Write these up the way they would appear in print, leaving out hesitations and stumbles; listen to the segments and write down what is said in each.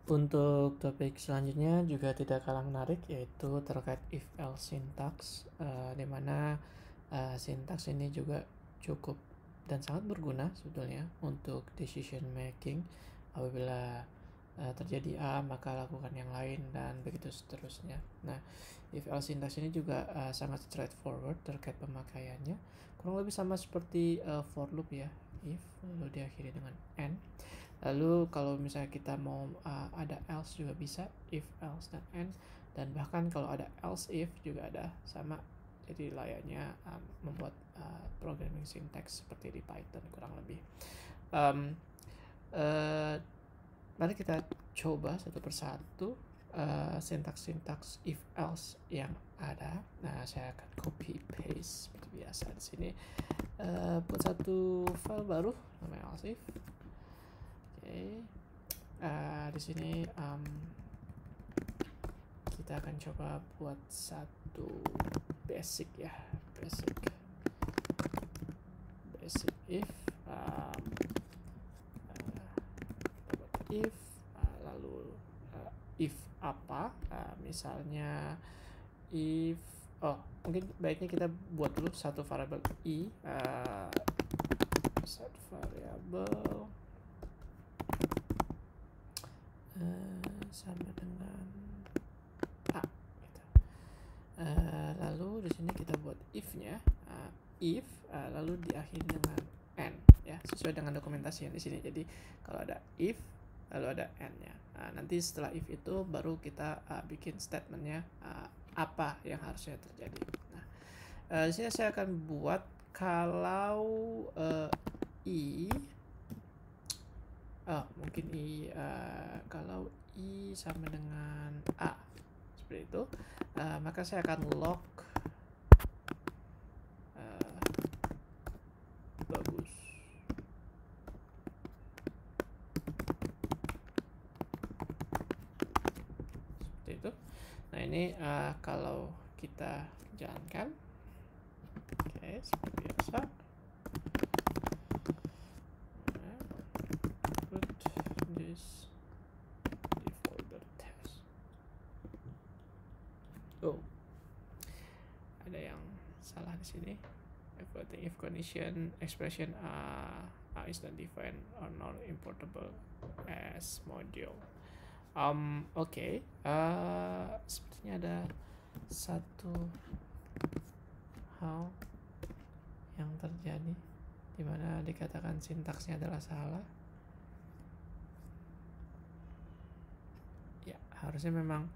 Untuk topik selanjutnya juga tidak kalah menarik, yaitu terkait if else syntax, dimana syntax ini juga cukup dan sangat berguna sebetulnya untuk decision making. Apabila terjadi A maka lakukan yang lain dan begitu seterusnya. Nah, if else syntax ini juga sangat straightforward terkait pemakaiannya, kurang lebih sama seperti for loop ya, if lalu diakhiri dengan n. Lalu kalau misalnya kita mau ada else juga bisa, if, else, dan and. Dan bahkan kalau ada else if juga ada, sama. Jadi layaknya membuat programming syntax seperti di Python kurang lebih. Mari kita coba satu persatu syntax if else yang ada. Nah, saya akan copy paste seperti biasa di sini. Buat satu file baru namanya else if. Di sini kita akan coba buat satu basic ya, basic if, if lalu if apa, misalnya if mungkin baiknya kita buat dulu satu variabel i, set variabel sama dengan a gitu. Lalu di sini kita buat if-nya, if lalu diakhiri dengan n ya, sesuai dengan dokumentasi yang di sini. Jadi kalau ada if lalu ada n-nya. Nanti setelah if itu baru kita bikin statementnya apa yang harusnya terjadi. Nah, di sini saya akan buat kalau mungkin kalau i sama dengan a seperti itu, maka saya akan log bagus. Seperti itu. Nah, ini kalau kita jalankan, oke, seperti biasa. Ada yang salah di sini. If condition expression is not defined or not importable as module. Oke. Sepertinya ada satu hal yang terjadi di mana dikatakan sintaksnya adalah salah. Ya, harusnya memang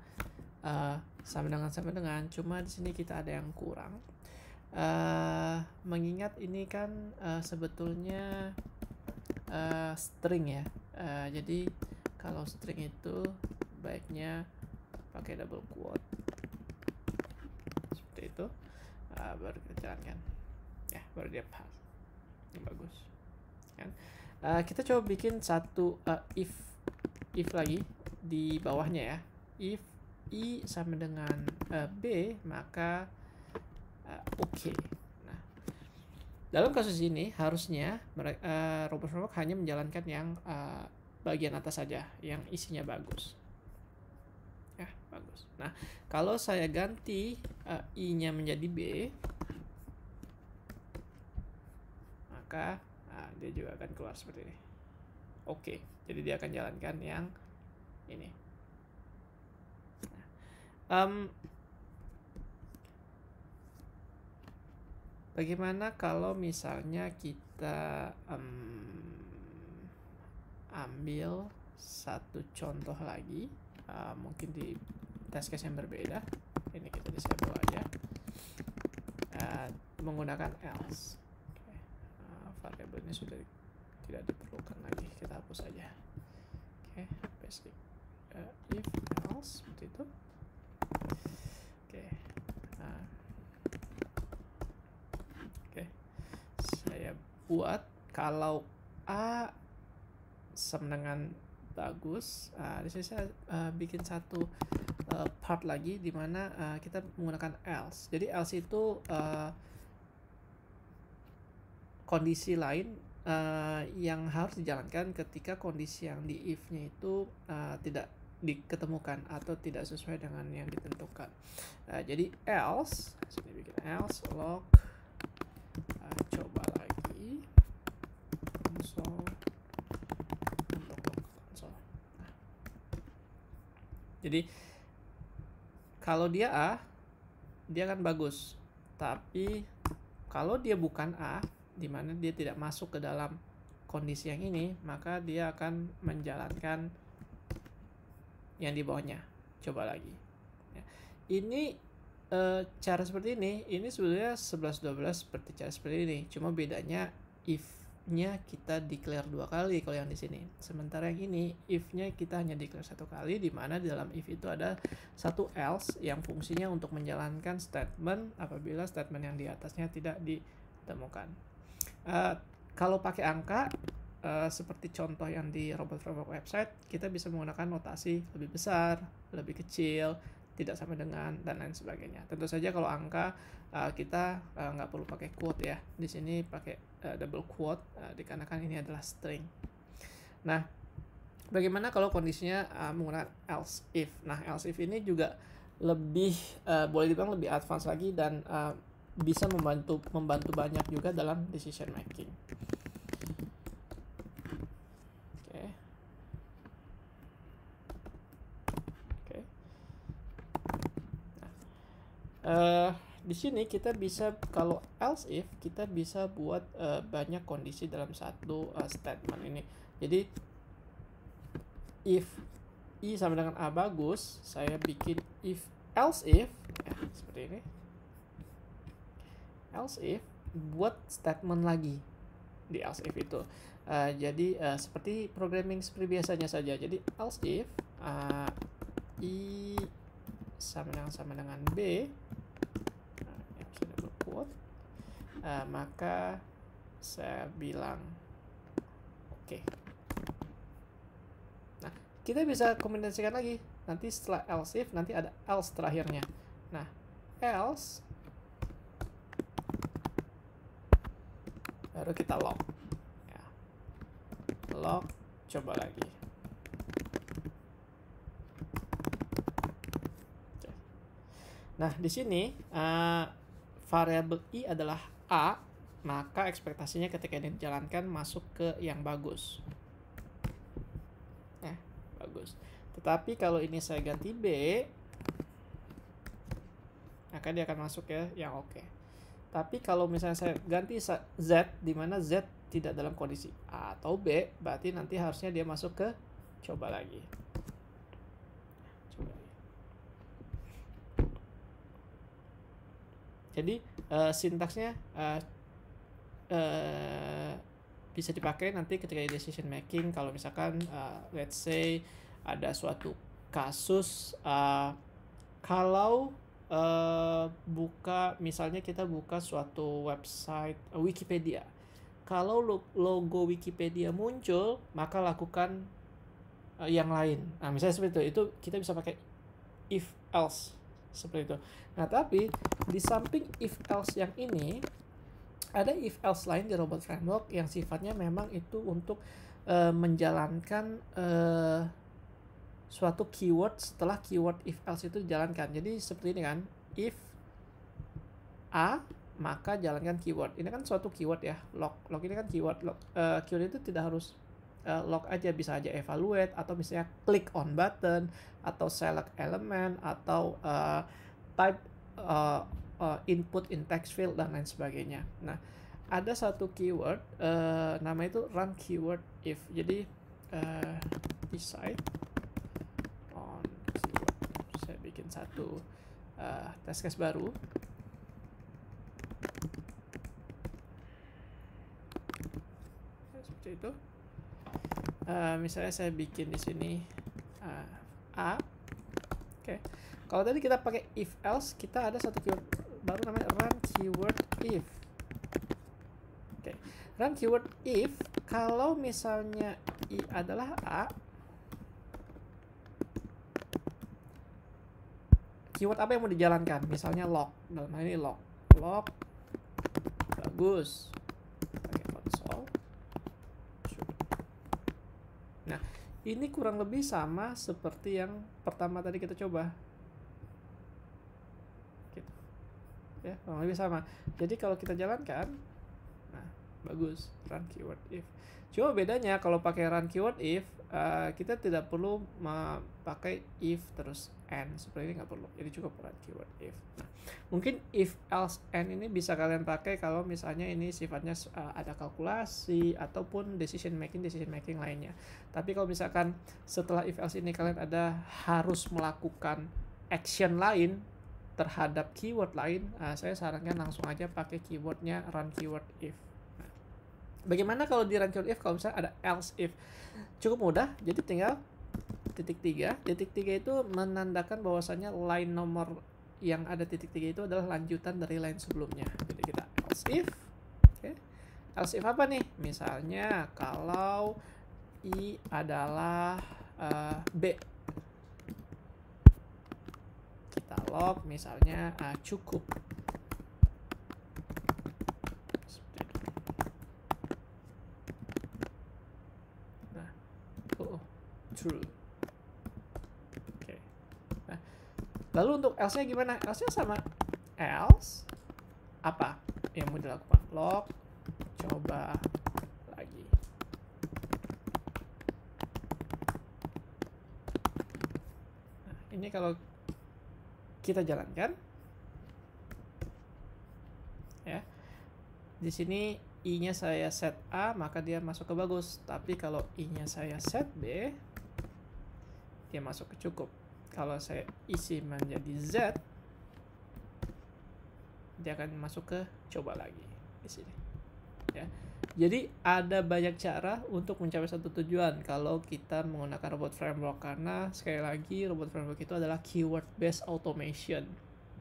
sama dengan, cuma di sini kita ada yang kurang. Mengingat ini kan sebetulnya string ya, jadi kalau string itu baiknya pakai double quote seperti itu, baru kita jalankan ya, baru dia pas yang bagus kan. Kita coba bikin satu if lagi di bawahnya ya. If i sama dengan b maka oke. Nah, dalam kasus ini harusnya robot hanya menjalankan yang bagian atas saja, yang isinya bagus ya, bagus. Nah, kalau saya ganti i nya menjadi b, maka dia juga akan keluar seperti ini. Oke, jadi dia akan jalankan yang ini. Bagaimana kalau misalnya kita ambil satu contoh lagi, mungkin di test case yang berbeda. Ini kita disable aja, menggunakan else. Variabel ini sudah tidak diperlukan lagi, kita hapus aja. Basic if else seperti itu. Saya buat kalau a sama dengan bagus. Di sini saya bikin satu part lagi di mana kita menggunakan else. Jadi else itu kondisi lain yang harus dijalankan ketika kondisi yang di if-nya itu tidak diketemukan atau tidak sesuai dengan yang ditentukan. Jadi else, sini bikin else log, coba lagi console untuk log console. Jadi kalau dia A, dia akan bagus. Tapi kalau dia bukan A, di mana dia tidak masuk ke dalam kondisi yang ini, maka dia akan menjalankan yang di bawahnya. Coba lagi. Ini cara seperti ini sebenarnya 11-12 seperti cara seperti ini. Cuma bedanya if-nya kita declare 2 kali kalau yang di sini. Sementara yang ini if-nya kita hanya declare 1 kali, di mana di dalam if itu ada satu else yang fungsinya untuk menjalankan statement apabila statement yang di atasnya tidak ditemukan. Kalau pakai angka seperti contoh yang di Robot Framework website, kita bisa menggunakan notasi lebih besar, lebih kecil, tidak sama dengan, dan lain sebagainya. Tentu saja kalau angka kita nggak perlu pakai quote ya. Di sini pakai double quote dikarenakan ini adalah string. Nah, bagaimana kalau kondisinya menggunakan else if? Nah, else if ini juga lebih boleh dibilang lebih advance lagi dan bisa membantu banyak juga dalam decision making. Oke. Nah, di sini kita bisa, kalau else if, kita bisa buat banyak kondisi dalam satu statement ini. Jadi if I sama dengan A bagus, saya bikin if else if ya, seperti ini. Else if, buat statement lagi di else if itu. Jadi seperti programming seperti biasanya saja. Jadi else if I sama dengan B, yang bisa double quote, maka saya bilang oke. Nah, kita bisa kombinasikan lagi. Nanti setelah else if, nanti ada else terakhirnya. Nah, else baru kita log ya. Log, coba lagi. Nah, di sini variabel I adalah A, maka ekspektasinya ketika ini dijalankan masuk ke yang bagus. Bagus. Tetapi kalau ini saya ganti B, maka dia akan masuk ke yang oke. Tapi kalau misalnya saya ganti Z, di mana Z tidak dalam kondisi A atau B, berarti nanti harusnya dia masuk ke coba lagi. Jadi sintaksnya bisa dipakai nanti ketika di decision making. Kalau misalkan let's say ada suatu kasus kalau misalnya kita buka suatu website Wikipedia, kalau logo Wikipedia muncul, maka lakukan yang lain. Nah, misalnya seperti itu kita bisa pakai if else seperti itu. Nah, tapi di samping if else yang ini, ada if else lain di Robot Framework yang sifatnya memang itu untuk menjalankan suatu keyword setelah keyword if else itu dijalankan. Jadi seperti ini kan, if A, maka jalankan keyword. Ini kan suatu keyword ya, log ini kan keyword. Keyword itu tidak harus log aja, bisa aja evaluate, atau misalnya click on button, atau select element, atau type input in text field, dan lain sebagainya. Nah, ada satu keyword nama itu run keyword if. Jadi decide on keyword. Saya bikin satu test case baru. Seperti itu. Misalnya saya bikin di sini A. Oke. Kalau tadi kita pakai if else, kita ada satu keyword baru namanya run keyword if. Oke. Run keyword if, kalau misalnya I adalah A, keyword apa yang mau dijalankan? Misalnya log. Dalam hal ini log. Bagus. Pakai console. Ini kurang lebih sama seperti yang pertama tadi kita coba. Gitu. Ya, kurang lebih sama. Jadi kalau kita jalankan, nah, bagus, run keyword if. Cuma bedanya kalau pakai run keyword if, kita tidak perlu pakai if terus and, seperti ini nggak perlu. Jadi cukup run keyword if. Nah, mungkin if else and ini bisa kalian pakai kalau misalnya ini sifatnya ada kalkulasi ataupun decision making lainnya. Tapi kalau misalkan setelah if else ini kalian ada harus melakukan action lain terhadap keyword lain, saya sarankan langsung aja pakai keywordnya run keyword if. Nah, bagaimana kalau di run keyword if kalau misalnya ada else if? Cukup mudah, jadi tinggal titik 3. Titik 3 itu menandakan bahwasanya line nomor yang ada titik 3 itu adalah lanjutan dari line sebelumnya. Jadi kita else if. Okay. Else if apa nih? Misalnya kalau I adalah B, kita log misalnya cukup. Nah, true. Oke. Nah, lalu untuk else-nya gimana? Else-nya sama. Else apa yang mau dilakukan? Log, coba lagi. Nah, ini kalau kita jalankan, ya, di sini I-nya saya set A, maka dia masuk ke bagus. Tapi kalau I-nya saya set B, dia masuk ke cukup. Kalau saya isi menjadi Z, dia akan masuk ke coba lagi di sini. Ya. Jadi ada banyak cara untuk mencapai satu tujuan kalau kita menggunakan robot framework, karena sekali lagi robot framework itu adalah keyword based automation.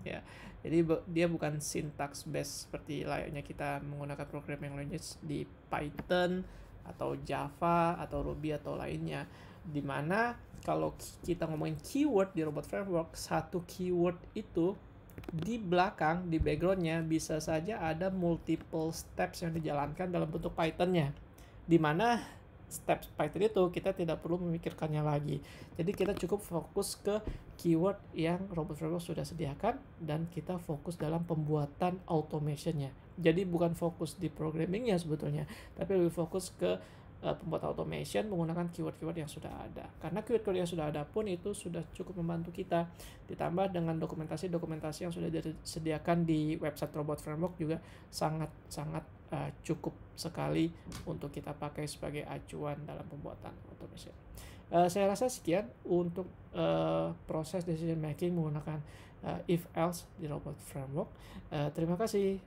Ya. Jadi dia bukan syntax based seperti layaknya kita menggunakan programming language di Python atau Java atau Ruby atau lainnya. Dimana kalau kita ngomongin keyword di robot framework, satu keyword itu di belakang, di backgroundnya bisa saja ada multiple steps yang dijalankan dalam bentuk Python-nya, dimana steps Python itu kita tidak perlu memikirkannya lagi. Jadi kita cukup fokus ke keyword yang robot framework sudah sediakan dan kita fokus dalam pembuatan automationnya. Jadi bukan fokus di programmingnya sebetulnya, tapi lebih fokus ke pembuat automation menggunakan keyword-keyword yang sudah ada. Karena keyword-keyword yang sudah ada pun itu sudah cukup membantu kita. Ditambah dengan dokumentasi-dokumentasi yang sudah disediakan di website Robot Framework juga sangat-sangat cukup sekali untuk kita pakai sebagai acuan dalam pembuatan automation. Saya rasa sekian untuk proses decision making menggunakan if else di Robot Framework. Terima kasih.